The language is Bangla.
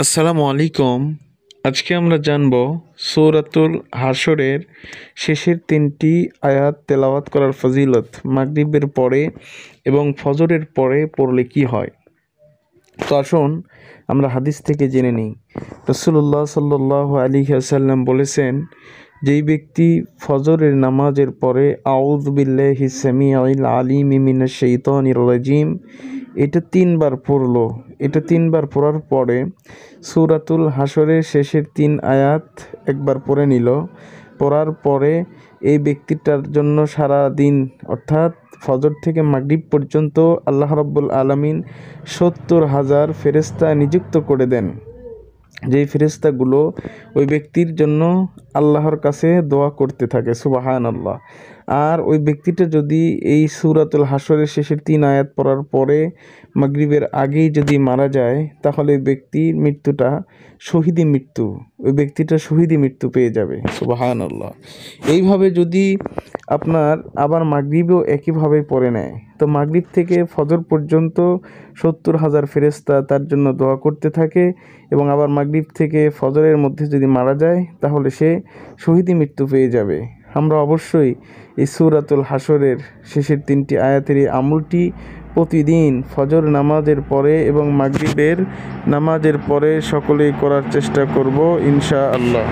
আসসালামু আলাইকুম। আজকে আমরা জানব সূরাতুল হাশরের শেষের 3টি আয়াত তেলাওয়াত করার ফজিলত মাগরিবের পরে এবং ফজরের পরে পড়লে কি হয়। তো আসুন আমরা হাদিস থেকে জেনে নিই। রাসূলুল্লাহ সাল্লাল্লাহু আলাইহি ওয়াসাল্লাম বলেছেন, যেই ব্যক্তি ফজরের নামাজের পরে আউযু বিল্লাহি সামিউল আলিম মিনাশ শাইতানির রাজিম এটা 3বার পড়লো, এটা 3বার পড়ার পরে সূরাতুল হাশরের শেষের 3 আয়াত একবার পড়ে নিল, পড়ার পরে এই ব্যক্তিটার জন্য সারা দিন অর্থাৎ ফজর থেকে মাগরিব পর্যন্ত আল্লাহ রাব্বুল আলামিন 70,000 ফেরেশতা নিযুক্ত করে দেন, যেই ফেরেশতাগুলো ওই ব্যক্তির জন্য আল্লাহর কাছে দোয়া করতে থাকে। সুবহানাল্লাহ। আর ওই ব্যক্তিটা যদি এই সূরাতুল হাশরের শেষের 3 আয়াত পড়ার পরে মাগরিবের আগেই যদি মারা যায়, তাহলে ওই ব্যক্তির মৃত্যুটা শহীদি মৃত্যু, ওই ব্যক্তিটা শহীদি মৃত্যু পেয়ে যাবে। সুবহানাল্লাহ। এইভাবে যদি আপনার আবার মাগরিবেও একইভাবে পড়ে নেয়, তো মাগরিব থেকে ফজর পর্যন্ত 70,000 ফেরেশতা তার জন্য দোয়া করতে থাকে, এবং আবার মাগরিব থেকে ফজরের মধ্যে যদি মারা যায় তাহলে সে শহীদি মৃত্যু পেয়ে যাবে। আমরা অবশ্যই এই সূরাতুল হাশরের শেষের 3টি আয়াতের এই আমলটি প্রতিদিন ফজর নামাজের পরে এবং মাগরিবের নামাজের পরে সকলেই করার চেষ্টা করব ইনশাআল্লাহ।